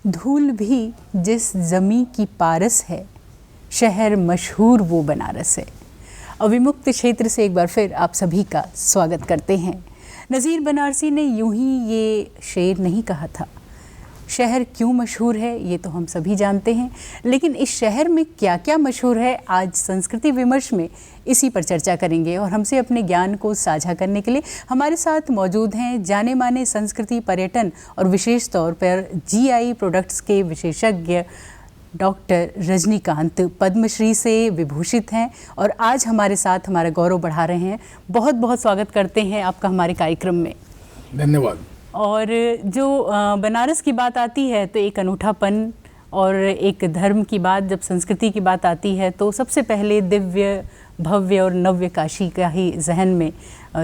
धूल भी जिस ज़मी की पारस है, शहर मशहूर वो बनारस है। अविमुक्त क्षेत्र से एक बार फिर आप सभी का स्वागत करते हैं। नज़ीर बनारसी ने यूं ही ये शेर नहीं कहा था। शहर क्यों मशहूर है ये तो हम सभी जानते हैं, लेकिन इस शहर में क्या क्या मशहूर है, आज संस्कृति विमर्श में इसी पर चर्चा करेंगे। और हमसे अपने ज्ञान को साझा करने के लिए हमारे साथ मौजूद हैं जाने माने संस्कृति, पर्यटन और विशेष तौर पर जीआई प्रोडक्ट्स के विशेषज्ञ डॉक्टर रजनीकांत, पद्मश्री से विभूषित हैं और आज हमारे साथ हमारा गौरव बढ़ा रहे हैं। बहुत बहुत स्वागत करते हैं आपका हमारे कार्यक्रम में। धन्यवाद। और जो बनारस की बात आती है तो एक अनूठापन और एक धर्म की बात, जब संस्कृति की बात आती है तो सबसे पहले दिव्य, भव्य और नव्य काशी का ही जहन में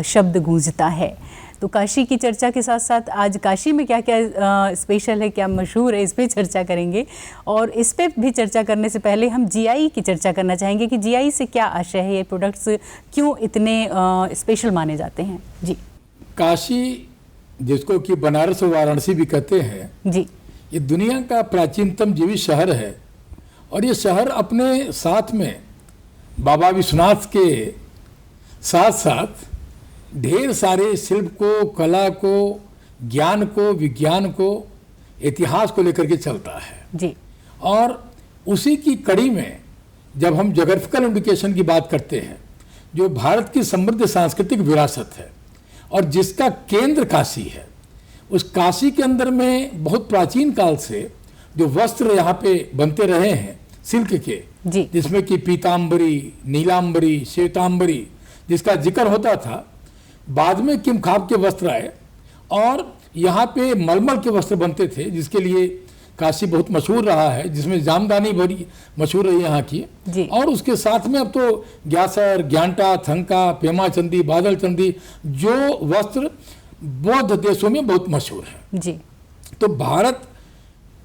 शब्द गूंजता है। तो काशी की चर्चा के साथ साथ आज काशी में क्या क्या स्पेशल है, क्या मशहूर है, इस पे चर्चा करेंगे। और इस पे भी चर्चा करने से पहले हम जीआई की चर्चा करना चाहेंगे कि जीआई से क्या आशय है, ये प्रोडक्ट्स क्यों इतने स्पेशल माने जाते हैं। जी, काशी जिसको कि बनारस और वाराणसी भी कहते हैं जी, ये दुनिया का प्राचीनतम जीवित शहर है। और ये शहर अपने साथ में बाबा विश्वनाथ के साथ साथ ढेर सारे शिल्प को, कला को, ज्ञान को, विज्ञान को, इतिहास को लेकर के चलता है जी। और उसी की कड़ी में जब हम ज्योग्राफिकल इंडिकेशन की बात करते हैं, जो भारत की समृद्ध सांस्कृतिक विरासत है और जिसका केंद्र काशी है, उस काशी के अंदर में बहुत प्राचीन काल से जो वस्त्र यहाँ पे बनते रहे हैं सिल्क के, जिसमें कि पीताम्बरी, नीलांबरी, श्वेतांबरी जिसका जिक्र होता था, बाद में किमखाब के वस्त्र आए और यहाँ पे मलमल के वस्त्र बनते थे, जिसके लिए काशी बहुत मशहूर रहा है, जिसमें जामदानी बड़ी मशहूर रही यहाँ की। और उसके साथ में अब तो ग्यासर, ज्ञानटा, थंका, पेमाचंदी, बादल चंदी जो वस्त्र बौद्ध देशों में बहुत मशहूर है जी। तो भारत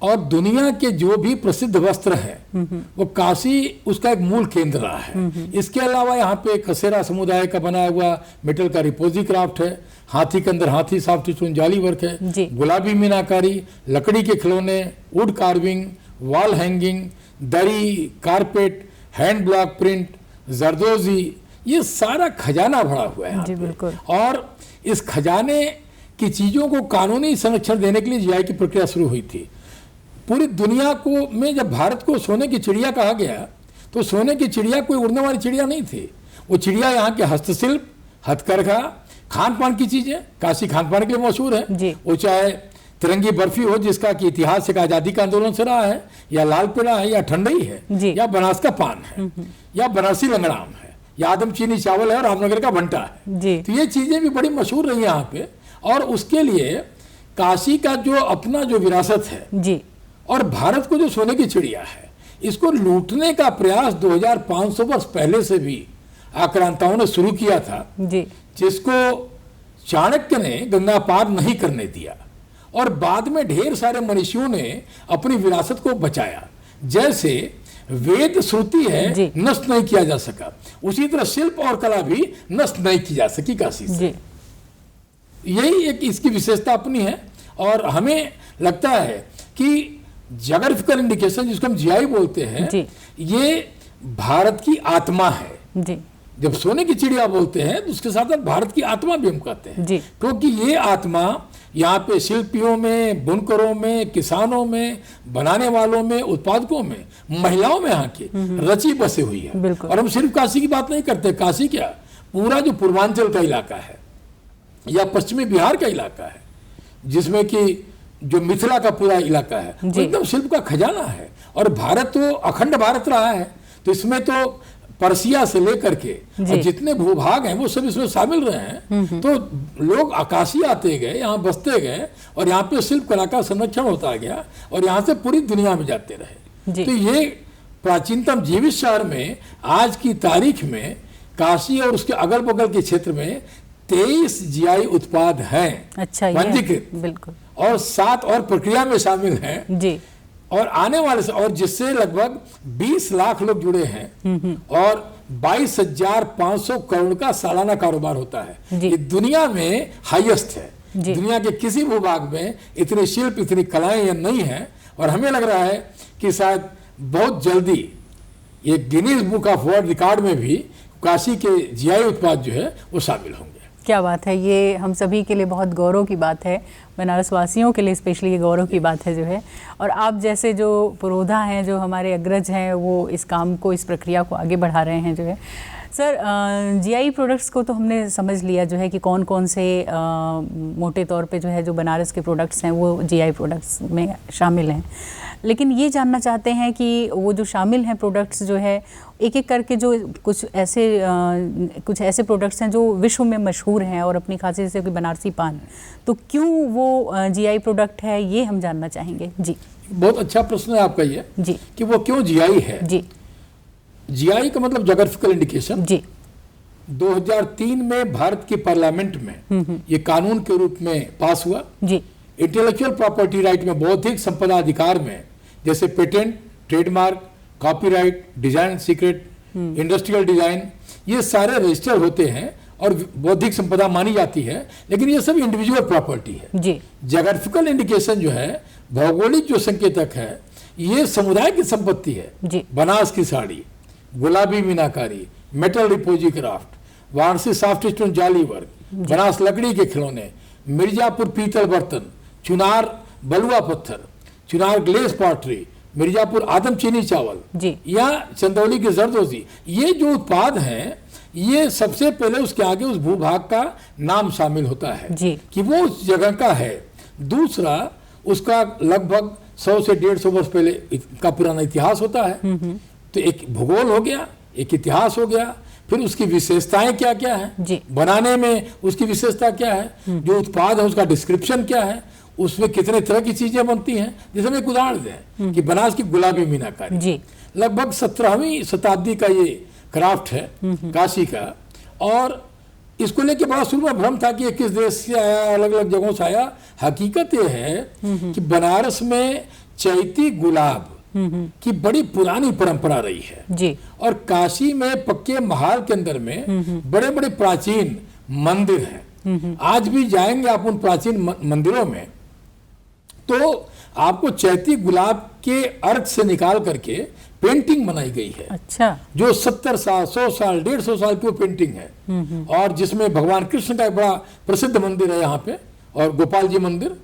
और दुनिया के जो भी प्रसिद्ध वस्त्र हैं वो काशी उसका एक मूल केंद्र रहा है। इसके अलावा यहाँ पे कसेरा समुदाय का बना हुआ मेटल का रिपोजी क्राफ्ट है, हाथी के अंदर हाथी सॉफ्ट स्टोन जाली वर्क है, गुलाबी मीनाकारी, लकड़ी के खिलौने, वुड कार्विंग, वॉल हैंगिंग, दरी, कारपेट, हैंड ब्लॉक प्रिंट, जरदोजी, ये सारा खजाना भरा हुआ है। और इस खजाने की चीजों को कानूनी संरक्षण देने के लिए जीआई की प्रक्रिया शुरू हुई थी। पूरी दुनिया को में जब भारत को सोने की चिड़िया कहा गया तो सोने की चिड़िया कोई उड़ने वाली चिड़िया नहीं थी। वो चिड़िया यहाँ के हस्तशिल्प, हथकरघा, खान पान की चीजें, काशी खान पान के लिए मशहूर है। वो चाहे तिरंगी बर्फी हो जिसका कि इतिहास एक आजादी का आंदोलन से रहा है, या लाल पेड़ा है, या ठंडई है, या बनारस का पान है, या बनारसी लंगड़ाम है, या आदमचीनी चावल है और रामनगर का भंटा है। तो ये चीजें भी बड़ी मशहूर रही यहाँ पे। और उसके लिए काशी का जो अपना जो विरासत है जी, और भारत को जो सोने की चिड़िया है, इसको लूटने का प्रयास 2500 वर्ष पहले से भी आक्रांताओं ने शुरू किया था जी, जिसको चाणक्य ने गंगा पार नहीं करने दिया। और बाद में ढेर सारे मनीषियों ने अपनी विरासत को बचाया। जैसे वेद श्रुति है, नष्ट नहीं किया जा सका, उसी तरह शिल्प और कला भी नष्ट नहीं की जा सकी काशी से। यही एक इसकी विशेषता अपनी है। और हमें लगता है कि ज्योग्राफिकल इंडिकेशन जिसको हम जीआई बोलते हैं, ये भारत की आत्मा है जी। जब सोने की चिड़िया बोलते हैं तो उसके साथ भारत की आत्मा भी हम कहते हैं, क्योंकि ये आत्मा यहाँ पे शिल्पियों में, बुनकरों में, किसानों में, बनाने वालों में, उत्पादकों में, महिलाओं में यहाँ की रची बसी हुई है। और हम सिर्फ काशी की बात नहीं करते, काशी क्या, पूरा जो पूर्वांचल का इलाका है या पश्चिमी बिहार का इलाका है, जिसमें कि जो मिथिला का पूरा इलाका है, वो एकदम शिल्प का खजाना है। और भारत तो अखंड भारत रहा है, तो इसमें तो पर्सिया से लेकर के और जितने भूभाग हैं वो सब इसमें शामिल रहे हैं। तो लोग आकाशी आते गए, यहाँ बसते गए और यहाँ पे शिल्प कला का संरक्षण होता गया और यहाँ से पूरी दुनिया में जाते रहे। तो ये प्राचीनतम जीवित शहर में आज की तारीख में काशी और उसके अगल बगल के क्षेत्र में 23 जीआई उत्पाद हैं पंजीकृत, बिल्कुल, और 7 और प्रक्रिया में शामिल हैं जी। और आने वाले से, और जिससे लगभग 20 लाख लोग जुड़े हैं और 22,500 करोड़ का सालाना कारोबार होता है। ये दुनिया में हाईएस्ट है। दुनिया के किसी भूभाग में इतनी शिल्प, इतनी कलाएं नहीं है और हमें लग रहा है कि शायद बहुत जल्दी ये Guinness book of world record में भी काशी के जीआई उत्पाद जो है वो शामिल होंगे। क्या बात है, ये हम सभी के लिए बहुत गौरव की बात है, बनारस वासियों के लिए स्पेशली ये गौरव की बात है जो है। और आप जैसे जो पुरोधा हैं, जो हमारे अग्रज हैं, वो इस काम को, इस प्रक्रिया को आगे बढ़ा रहे हैं जो है। सर, जीआई प्रोडक्ट्स को तो हमने समझ लिया जो है कि कौन कौन से मोटे तौर पे जो है जो बनारस के प्रोडक्ट्स हैं वो जीआई प्रोडक्ट्स में शामिल हैं, लेकिन ये जानना चाहते हैं कि वो जो शामिल हैं प्रोडक्ट्स जो है एक एक करके जो कुछ ऐसे प्रोडक्ट्स हैं जो विश्व में मशहूर हैं और अपनी खासियत से, कोई बनारसी पान, तो क्यों वो जीआई प्रोडक्ट है, ये हम जानना चाहेंगे। जी, बहुत अच्छा प्रश्न है आपका ये जी, कि वो क्यों जीआई है। जी, जीआई का मतलब ज्योग्राफिकल इंडिकेशन। जी, 2003 में भारत की पार्लियामेंट में ये कानून के रूप में पास हुआ। जी, इंटेलेक्चुअल प्रॉपर्टी राइट में, बौद्धिक संपदा अधिकार में, जैसे patent, trademark, copyright, design secret, industrial design, ये सारे रजिस्टर होते हैं और बौद्धिक संपदा मानी जाती है, लेकिन ये सब इंडिविजुअल प्रॉपर्टी है। जी, ज्योग्राफिकल इंडिकेशन जो है, भौगोलिक जो संकेतक है, ये समुदाय की संपत्ति है। जी, बनारस की साड़ी, गुलाबी मीनाकारी, metal repousse craft, Varanasi soft stone जाली वर्क, बनारस लकड़ी के खिलौने, मिर्जापुर पीतल बर्तन, चुनार बलुआ पत्थर, चुनार ग्लेस पॉटरी, मिर्जापुर आदम चीनी चावल, जी, या चंदौली की जरदोजी, ये जो उत्पाद हैं, ये सबसे पहले उसके आगे उस भूभाग का नाम शामिल होता है जी, कि वो उस जगह का है। दूसरा, उसका लगभग 100 से 150 वर्ष पहले का पुराना इतिहास होता है। तो एक भूगोल हो गया, एक इतिहास हो गया, फिर उसकी विशेषताएं क्या क्या है, जी, बनाने में उसकी विशेषता क्या है, जो उत्पाद है उसका डिस्क्रिप्शन क्या है, उसमें कितने तरह की चीजें बनती हैं। जैसे हम एक उदाहरण दें कि बनारस की गुलाबी मीनाकारी, जी, लगभग 17वीं शताब्दी का ये क्राफ्ट है काशी का, और इसको लेके बड़ा शुरू में भ्रम था कि ये किस देश से आया, अलग अलग जगहों से आया। हकीकत ये है कि बनारस में चैती गुलाब की बड़ी पुरानी परंपरा रही है, जी, और काशी में पक्के महाल के अंदर में बड़े बड़े प्राचीन मंदिर हैं। आज भी जाएंगे आप उन प्राचीन मंदिरों में, तो आपको चैती गुलाब के अर्क से निकाल करके पेंटिंग बनाई गई है। अच्छा, जो 70 साल, 100 साल, 150 साल की वो पेंटिंग है, और जिसमें भगवान कृष्ण का एक बड़ा प्रसिद्ध मंदिर है यहाँ पे, और गोपाल जी मंदिर,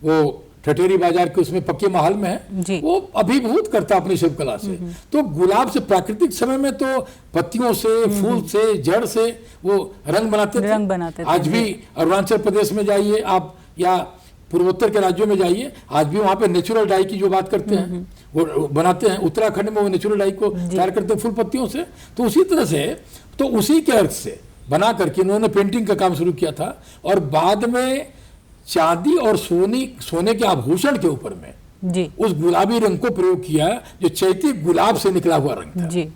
वो ठठेरी बाजार के उसमें पक्के महल में है, वो अभिभूत करता अपनी शिल्पकला से। तो गुलाब से प्राकृतिक समय में तो पत्तियों से, फूल से, जड़ से वो रंग बनाते थे। आज भी अरुणाचल प्रदेश में जाइए आप, या पूर्वोत्तर के राज्यों में जाइए, आज भी वहाँ पे नेचुरल डाई की जो बात करते हैं वो बनाते हैं। उत्तराखंड में वो नेचुरल डाई को तैयार करते हैं फूल पत्तियों से। तो उसी तरह से, तो उसी के अर्थ से बना करके उन्होंने पेंटिंग का काम शुरू किया था, और बाद में चांदी और सोने के आभूषण के ऊपर में जी, उस गुलाबी रंग को प्रयोग किया, जो चैती गुलाब से निकला हुआ रंग था। जी,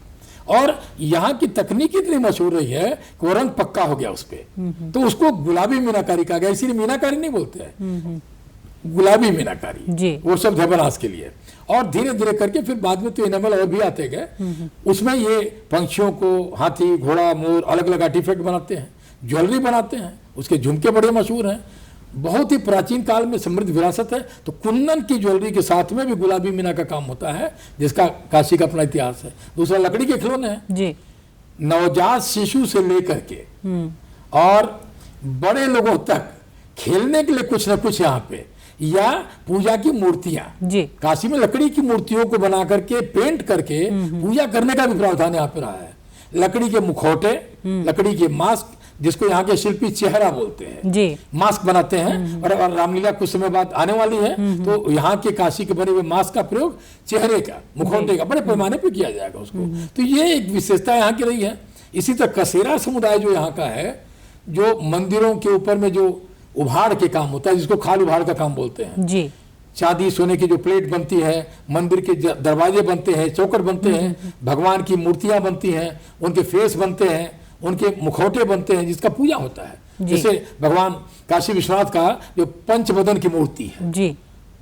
और यहाँ की तकनीक इतनी मशहूर रही है कि वो रंग पक्का हो गया उस पर, तो उसको गुलाबी मीनाकारी कहा गया। इसीलिए मीनाकारी नहीं बोलते हैं, गुलाबी मीनाकारी, वो शब्द है बनारस के लिए। और धीरे धीरे करके फिर बाद में तो एनिमल और भी आते गए, उसमें ये पंछियों को हाथी, घोड़ा, मोर, अलग अलग आर्टिफैक्ट बनाते हैं, ज्वेलरी बनाते हैं, उसके झुमके बड़े मशहूर हैं। बहुत ही प्राचीन काल में समृद्ध विरासत है। तो कुंदन की ज्वेलरी के साथ में भी गुलाबी मीना का काम होता है, जिसका काशी का अपना इतिहास है। दूसरा, लकड़ी के खिलौने हैं जी, नवजात शिशु से लेकर के और बड़े लोगों तक खेलने के लिए कुछ ना कुछ यहाँ पे, या पूजा की मूर्तियां जी, काशी में लकड़ी की मूर्तियों को बना करके पेंट करके पूजा करने का भी प्रावधान यहाँ पे रहा है। लकड़ी के मुखौटे, लकड़ी के मास्क, जिसको यहाँ के शिल्पी चेहरा बोलते हैं जी, मास्क बनाते हैं। और रामलीला कुछ समय बाद आने वाली है, तो यहाँ के काशी के बने हुए मास्क का प्रयोग चेहरे का, मुखौटे का बड़े पैमाने पर किया जाएगा उसको। तो ये एक विशेषता यहाँ की रही है। इसी तरह कसेरा समुदाय जो यहाँ का है, जो मंदिरों के ऊपर में जो उभाड़ के काम होता है, जिसको खाल उभाड़ का काम बोलते हैं जी, चांदी सोने की जो प्लेट बनती है, मंदिर के दरवाजे बनते हैं, चौखट बनते हैं, भगवान की मूर्तियां बनती हैं, उनके फेस बनते हैं, उनके मुखौटे बनते हैं, जिसका पूजा होता है। जैसे भगवान काशी विश्वनाथ का जो पंचबदन की मूर्ति है जी,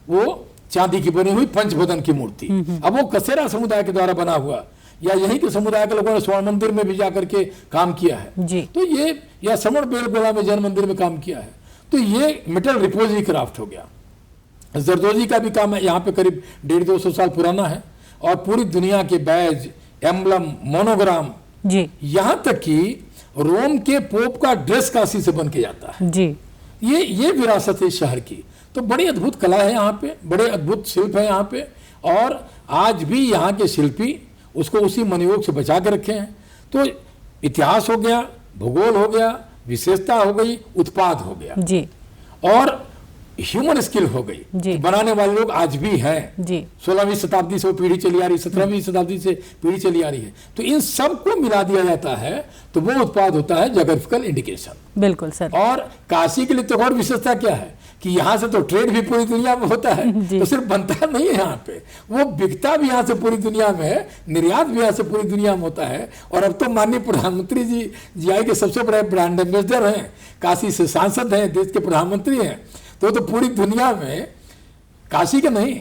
वो चांदी की बनी हुई पंचबदन की मूर्ति, अब वो कसेरा समुदाय के द्वारा बना हुआ, या यहीं के समुदाय के लोगों ने स्वर्ण मंदिर में भी जाकर के काम किया है जी। तो ये, या समण बेलगोला में जैन मंदिर में काम किया है। तो ये मेटल रिपोजी क्राफ्ट हो गया। जरदोजी का भी काम है, यहाँ पे करीब 150-200 साल पुराना है, और पूरी दुनिया के बैज, एम्बलम, मोनोग्राम, जी यहाँ तक कि रोम के पोप का ड्रेस काशी से बन के जाता है। जी ये विरासत है इस शहर की। तो बड़ी अद्भुत कला है यहाँ पे, बड़े अद्भुत शिल्प है यहाँ पे, और आज भी यहाँ के शिल्पी उसको उसी मनोयोग से बचा के रखे हैं। तो इतिहास हो गया, भूगोल हो गया, विशेषता हो गई, उत्पाद हो गया, जी और ह्यूमन स्किल हो गई। जी। बनाने वाले लोग आज भी हैं। जी 16वीं शताब्दी से वो पीढ़ी चली आ रही, 17वीं शताब्दी से पीढ़ी चली आ रही है। तो इन सबको मिला दिया जाता है तो वो उत्पाद होता है जोग्राफिकल इंडिकेशन। बिल्कुल सर। और काशी के लिए तो और विशेषता क्या है कि यहाँ से तो ट्रेड भी पूरी दुनिया में होता है, तो सिर्फ बनता नहीं है यहाँ पे, वो बिकता भी यहाँ से पूरी दुनिया में है, निर्यात भी यहाँ से पूरी दुनिया में होता है। और अब तो माननीय प्रधानमंत्री जी जीआई के सबसे बड़े ब्रांड एम्बेसडर हैं, काशी से सांसद हैं, देश के प्रधानमंत्री हैं। तो पूरी दुनिया में काशी के नहीं,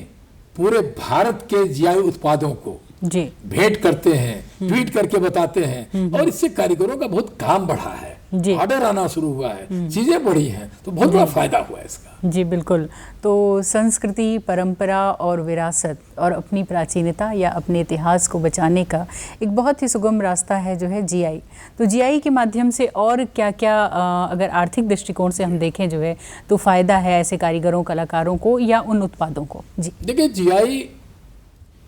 पूरे भारत के जीआई उत्पादों को जी भेंट करते हैं, ट्वीट करके बताते हैं, और इससे कारीगरों का बहुत काम बढ़ा है, ऑर्डर आना शुरू हुआ है, चीजें बढ़ी हैं, तो बहुत बड़ा फायदा हुआ है इसका। जी बिल्कुल। तो संस्कृति, परंपरा और विरासत और अपनी प्राचीनता या अपने इतिहास को बचाने का एक बहुत ही सुगम रास्ता है जो है जीआई। तो जीआई के माध्यम से और क्या क्या अगर आर्थिक दृष्टिकोण से हम देखें जो है तो फायदा है ऐसे कारीगरों, कलाकारों को या उन उत्पादों को? जी देखिए, जीआई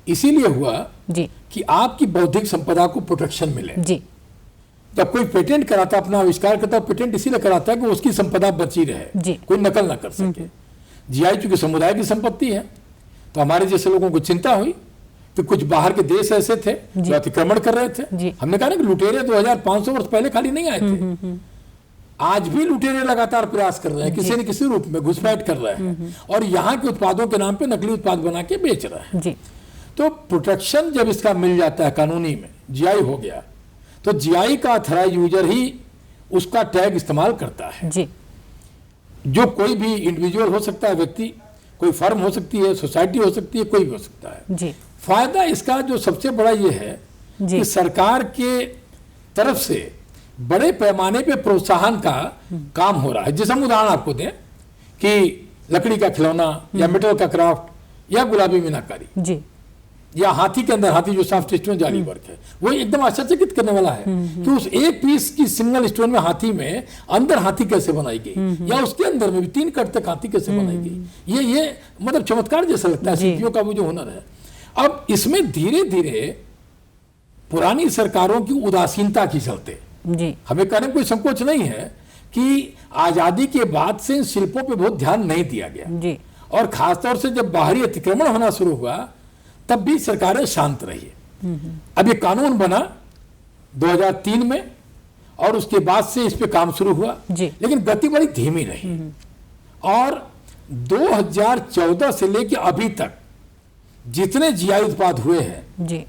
इसीलिए हुआ जी कि आपकी बौद्धिक संपदा को प्रोटेक्शन मिले। जी जब कोई पेटेंट कराता, अपना आविष्कार करता, पेटेंट इसीलिए कराता है कि उसकी संपदा बची रहे, जी। कोई नकल ना कर सके। जीआई चूंकि समुदाय की संपत्ति है, तो हमारे जैसे लोगों को चिंता हुई कि कुछ बाहर के देश ऐसे थे जो अतिक्रमण कर रहे थे। हमने कहा ना कि लुटेरे 2500 वर्ष पहले खाली नहीं आए थे, आज भी लुटेरे लगातार प्रयास कर रहे हैं, किसी न किसी रूप में घुसपैठ कर रहे हैं, और यहाँ के उत्पादों के नाम पे नकली उत्पाद बना के बेच रहे हैं। जी। तो प्रोटेक्शन जब इसका मिल जाता है कानूनी में, जीआई हो गया, तो जीआई का ऑथराइज यूजर ही उसका टैग इस्तेमाल करता है। जी। जो कोई भी इंडिविजुअल हो सकता है, व्यक्ति, कोई फर्म हो सकती है, सोसाइटी हो सकती है, कोई भी हो सकता है। जी। फायदा इसका जो सबसे बड़ा ये है कि सरकार के तरफ से बड़े पैमाने पे प्रोत्साहन का काम हो रहा है। जैसे हम उदाहरण आपको दें कि लकड़ी का खिलौना या मेटल का क्राफ्ट या गुलाबी मीनाकारी जी। या हाथी के अंदर, हाथी जो सॉफ्ट स्टोन जाली वर्क है, वो एकदम आश्चर्यचकित करने वाला है कि उस एक पीस की सिंगल स्टोन में हाथी में अंदर हाथी कैसे बनाई गई, या उसके अंदर में भी 3 कट तक हाथी कैसे बनाई गई। ये मतलब चमत्कार जैसा लगता है, शिल्पियों का वो जो हुनर है। अब इसमें धीरे धीरे पुरानी सरकारों की उदासीनता के चलते, जी, हमें कहने में कोई संकोच नहीं है कि आजादी के बाद से शिल्पों पे बहुत ध्यान नहीं दिया गया, जी। और खासतौर से जब बाहरी अतिक्रमण होना शुरू हुआ तब भी सरकारें शांत रही। अब ये कानून बना 2003 में, और उसके बाद से इस पे काम शुरू हुआ, लेकिन गति बड़ी धीमी रही। और 2014 से लेकर अभी तक जितने जीआई उत्पाद हुए हैं, जी,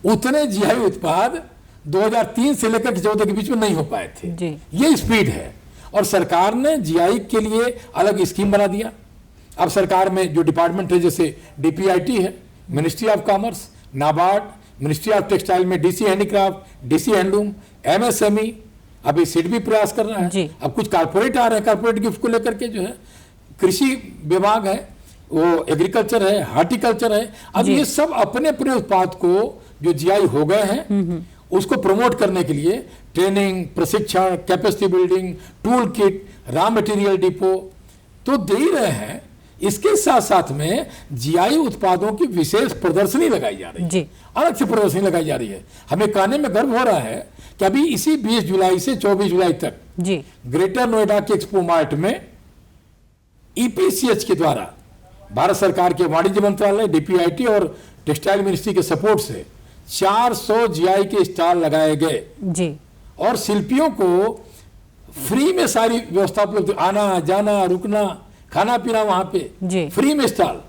उतने जीआई उत्पाद 2003 से लेकर 2014 के बीच में नहीं हो पाए थे। जी। ये स्पीड है, और सरकार ने जीआई के लिए अलग स्कीम बना दिया। अब सरकार में जो डिपार्टमेंट है, जैसे डीपीआईटी है, ministry of commerce, NABARD, ministry of textile में DC handicraft, DC handloom, MSME, अभी सिड भी प्रयास कर रहा है। अब कुछ कारपोरेट आ रहे हैं, कारपोरेट गिफ्ट को लेकर के जो है कृषि विभाग है, वो एग्रीकल्चर है, हार्टिकल्चर है। अब ये सब अपने अपने उत्पाद को जो जीआई हो गए हैं उसको प्रमोट करने के लिए ट्रेनिंग, प्रशिक्षण, capacity building, tool kit, raw material depot तो दे ही रहे हैं। इसके साथ साथ में जीआई उत्पादों की विशेष प्रदर्शनी लगाई जा रही है, अलग से प्रदर्शनी लगाई जा रही है। हमें कहने में गर्व हो रहा है कि अभी इसी 20 जुलाई से 24 जुलाई तक ग्रेटर नोएडा के एक्सपो मार्ट में ईपीसीएच के द्वारा भारत सरकार के वाणिज्य मंत्रालय, डीपीआईटी और टेक्सटाइल मिनिस्ट्री के सपोर्ट से 400 जीआई के स्टॉल लगाए गए, और शिल्पियों को फ्री में सारी व्यवस्था उपलब्ध, आना जाना, रुकना, खाना पीना वहां पे फ्री में स्टॉल,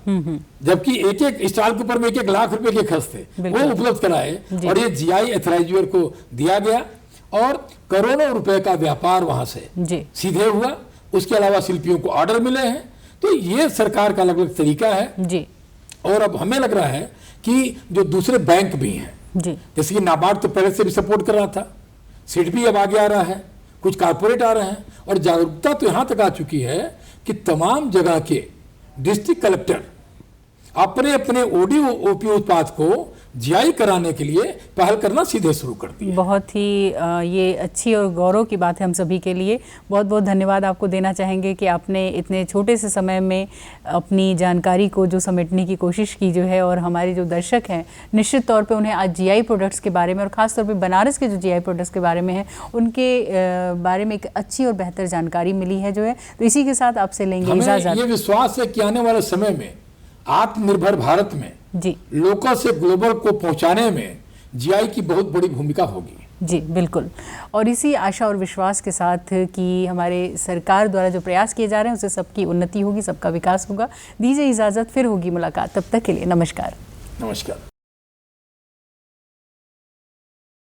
जबकि एक एक स्टॉल के ऊपर में 1-1 लाख रुपए के खर्च थे, वो उपलब्ध कराए, और ये जीआई ऑथराइजर को दिया गया, और करोड़ों रुपए का व्यापार वहां से सीधे हुआ। उसके अलावा शिल्पियों को ऑर्डर मिले हैं। तो ये सरकार का अलग अलग तरीका है। और अब हमें लग रहा है कि जो दूसरे बैंक भी हैं, जैसे कि नाबार्ड तो पहले से भी सपोर्ट कर रहा था, सिड भी अब आगे आ रहा है, कुछ कारपोरेट आ रहे हैं, और जागरूकता तो यहाँ तक आ चुकी है कि तमाम जगह के डिस्ट्रिक्ट कलेक्टर अपने अपने ओडी ओपी उत्पाद को जीआई कराने के लिए पहल करना सीधे शुरू कर दी। बहुत ही ये अच्छी और गौरव की बात है हम सभी के लिए। बहुत बहुत धन्यवाद आपको देना चाहेंगे कि आपने इतने छोटे से समय में अपनी जानकारी को जो समेटने की कोशिश की जो है, और हमारे जो दर्शक हैं निश्चित तौर पे उन्हें आज जीआई प्रोडक्ट्स के बारे में और ख़ास तौर पे बनारस के जो जीआई प्रोडक्ट्स के बारे में है उनके बारे में एक अच्छी और बेहतर जानकारी मिली है जो है। तो इसी के साथ आपसे लेंगे इजाज़त। ये विश्वास है कि आने वाले समय में आत्मनिर्भर भारत में जी लोकल से ग्लोबल को पहुंचाने में जीआई की बहुत बड़ी भूमिका होगी। जी बिल्कुल, और इसी आशा और विश्वास के साथ कि हमारे सरकार द्वारा जो प्रयास किए जा रहे हैं उससे सबकी उन्नति होगी, सबका विकास होगा। दीजिए इजाज़त, फिर होगी मुलाकात, तब तक के लिए नमस्कार। नमस्कार।